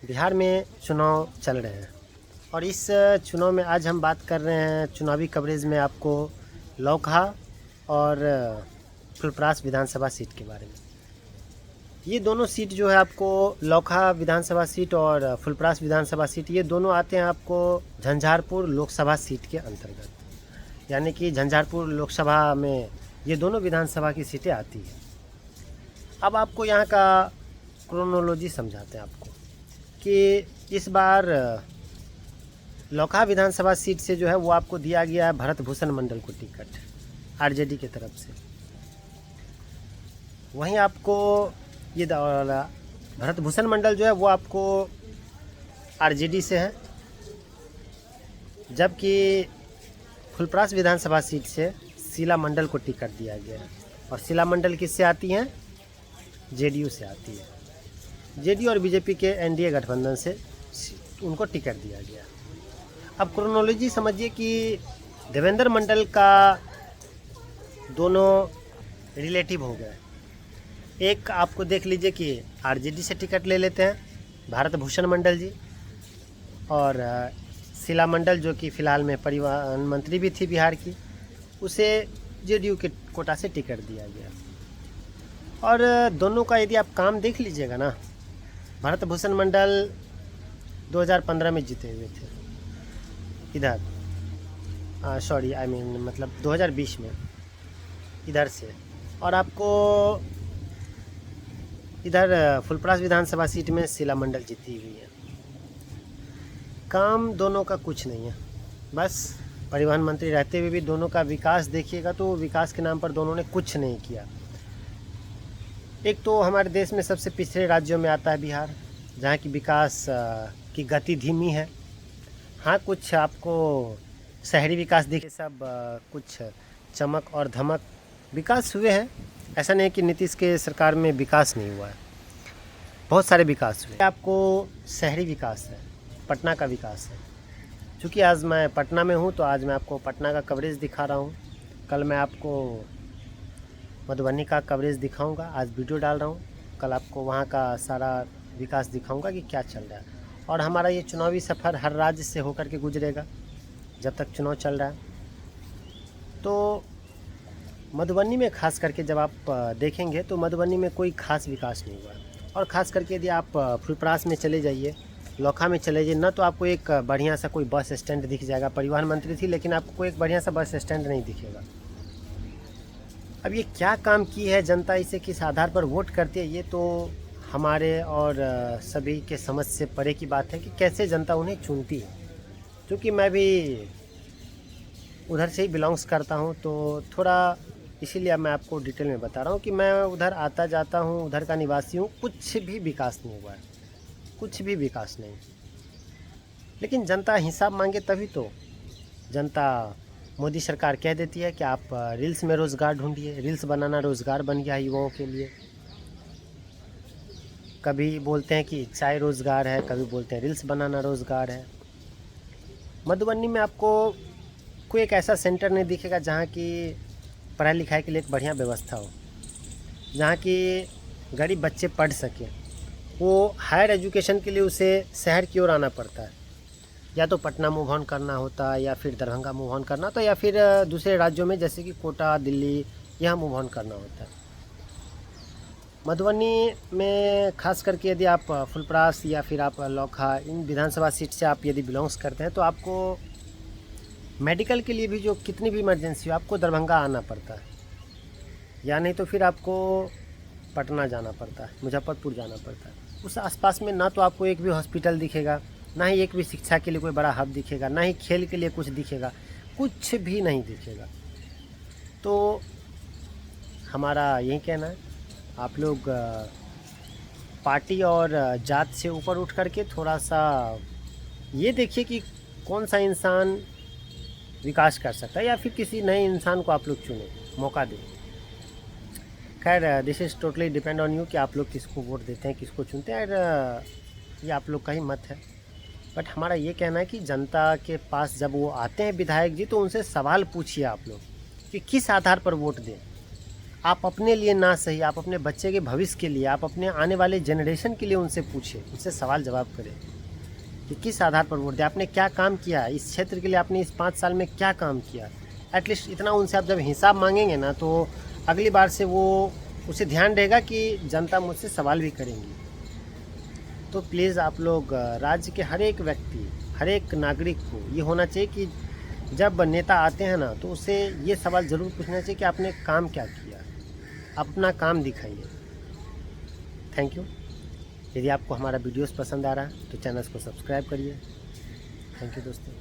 बिहार में चुनाव चल रहे हैं और इस चुनाव में आज हम बात कर रहे हैं चुनावी कवरेज में आपको लौकहा और फुलपरास विधानसभा सीट के बारे में। ये दोनों सीट जो है आपको लौकहा विधानसभा सीट और फुलपरास विधानसभा सीट, ये दोनों आते हैं आपको झंझारपुर लोकसभा सीट के अंतर्गत, यानी कि झंझारपुर लोकसभा में ये दोनों विधानसभा की सीटें आती हैं। अब आपको यहाँ का क्रोनोलॉजी समझाते हैं आपको कि इस बार लौकहा विधानसभा सीट से जो है वो आपको दिया गया है भरत भूषण मंडल को टिकट आरजेडी की तरफ से। वहीं आपको ये भरत भूषण मंडल जो है वो आपको आरजेडी से है, जबकि फुलपरास विधानसभा सीट से शीला मंडल को टिकट दिया गया है। और शीला मंडल किससे आती हैं? जेडीयू से आती है। जेडीयू और बीजेपी के एनडीए गठबंधन से उनको टिकट दिया गया। अब क्रोनोलॉजी समझिए कि देवेंद्र मंडल का दोनों रिलेटिव हो गए। एक आपको देख लीजिए कि आरजेडी से टिकट ले लेते हैं भारत भूषण मंडल जी, और शीला मंडल जो कि फ़िलहाल में परिवहन मंत्री भी थी बिहार की, उसे जेडीयू के कोटा से टिकट दिया गया। और दोनों का यदि आप काम देख लीजिएगा ना, भरत भूषण मंडल 2015 में जीते हुए थे इधर, मतलब 2020 में इधर से, और आपको इधर फुलपरास विधानसभा सीट में शीला मंडल जीती हुई है। काम दोनों का कुछ नहीं है, बस परिवहन मंत्री रहते हुए भी दोनों का विकास देखिएगा तो विकास के नाम पर दोनों ने कुछ नहीं किया। एक तो हमारे देश में सबसे पिछड़े राज्यों में आता है बिहार, जहाँ की विकास की गति धीमी है। हाँ, कुछ आपको शहरी विकास दिखे, सब कुछ चमक और धमक विकास हुए हैं। ऐसा नहीं है कि नीतीश के सरकार में विकास नहीं हुआ है, बहुत सारे विकास हुए। आपको शहरी विकास है, पटना का विकास है। चूँकि आज मैं पटना में हूँ तो आज मैं आपको पटना का कवरेज दिखा रहा हूँ। कल मैं आपको मधुबनी का कवरेज दिखाऊंगा, आज वीडियो डाल रहा हूँ, कल आपको वहाँ का सारा विकास दिखाऊंगा कि क्या चल रहा है। और हमारा ये चुनावी सफ़र हर राज्य से होकर के गुजरेगा जब तक चुनाव चल रहा है। तो मधुबनी में खास करके जब आप देखेंगे तो मधुबनी में कोई खास विकास नहीं हुआ। और ख़ास करके यदि आप फुलपरास में चले जाइए, लौकहा में चले जाइए ना, तो आपको एक बढ़िया सा कोई बस स्टैंड दिख जाएगा। परिवहन मंत्री थी लेकिन आपको कोई एक बढ़िया सा बस स्टैंड नहीं दिखेगा। अब ये क्या काम की है जनता, इसे किस आधार पर वोट करती है, ये तो हमारे और सभी के समझ से परे की बात है कि कैसे जनता उन्हें चुनती है। क्योंकि मैं भी उधर से ही बिलोंग्स करता हूँ तो थोड़ा इसीलिए मैं आपको डिटेल में बता रहा हूँ कि मैं उधर आता जाता हूँ, उधर का निवासी हूँ। कुछ भी विकास नहीं हुआ है, कुछ भी विकास नहीं। लेकिन जनता हिसाब मांगे तभी तो जनता, मोदी सरकार कह देती है कि आप रील्स में रोज़गार ढूंढिए। रील्स बनाना रोज़गार बन गया है युवाओं के लिए। कभी बोलते हैं कि चाय रोज़गार है, कभी बोलते हैं रील्स बनाना रोज़गार है। मधुबनी में आपको कोई एक ऐसा सेंटर नहीं दिखेगा जहाँ की पढ़ाई लिखाई के लिए एक बढ़िया व्यवस्था हो, जहाँ की गरीब बच्चे पढ़ सकें। वो हायर एजुकेशन के लिए उसे शहर की ओर आना पड़ता है, या तो पटना मूव ऑन करना होता है, या फिर दरभंगा मूव ऑन करना होता है, या फिर दूसरे राज्यों में जैसे कि कोटा, दिल्ली, यहाँ मूव ऑन करना होता है। मधुबनी में खास करके यदि आप फुलपरास या फिर आप लौकहा, इन विधानसभा सीट से आप यदि बिलोंग्स करते हैं तो आपको मेडिकल के लिए भी जो कितनी भी इमरजेंसी हो आपको दरभंगा आना पड़ता है, या नहीं तो फिर आपको पटना जाना पड़ता है, मुजफ्फरपुर जाना पड़ता है। उस आसपास में ना तो आपको एक भी हॉस्पिटल दिखेगा, ना ही एक भी शिक्षा के लिए कोई बड़ा हब दिखेगा, ना ही खेल के लिए कुछ दिखेगा, कुछ भी नहीं दिखेगा। तो हमारा यही कहना है, आप लोग पार्टी और जात से ऊपर उठ करके थोड़ा सा ये देखिए कि कौन सा इंसान विकास कर सकता है, या फिर किसी नए इंसान को आप लोग चुने, मौका दें। खैर, this is totally depend on you कि आप लोग किसको वोट देते हैं, किसको चुनते हैं, और ये आप लोग का ही मत है। बट हमारा ये कहना है कि जनता के पास जब वो आते हैं विधायक जी, तो उनसे सवाल पूछिए आप लोग कि किस आधार पर वोट दें। आप अपने लिए ना सही, आप अपने बच्चे के भविष्य के लिए, आप अपने आने वाले जनरेशन के लिए उनसे पूछें, उनसे सवाल जवाब करें कि किस आधार पर वोट दिया, आपने क्या काम किया इस क्षेत्र के लिए, आपने इस 5 साल में क्या काम किया। एटलीस्ट इतना उनसे आप जब हिसाब मांगेंगे ना, तो अगली बार से वो उसे ध्यान रहेगा कि जनता मुझसे सवाल भी करेंगी। तो प्लीज़ आप लोग राज्य के हर एक व्यक्ति, हर एक नागरिक को ये होना चाहिए कि जब नेता आते हैं ना, तो उसे ये सवाल ज़रूर पूछना चाहिए कि आपने काम क्या किया, अपना काम दिखाइए। Thank you. यदि आपको हमारा वीडियोस पसंद आ रहा है तो चैनल को सब्सक्राइब करिए। थैंक यू दोस्तों।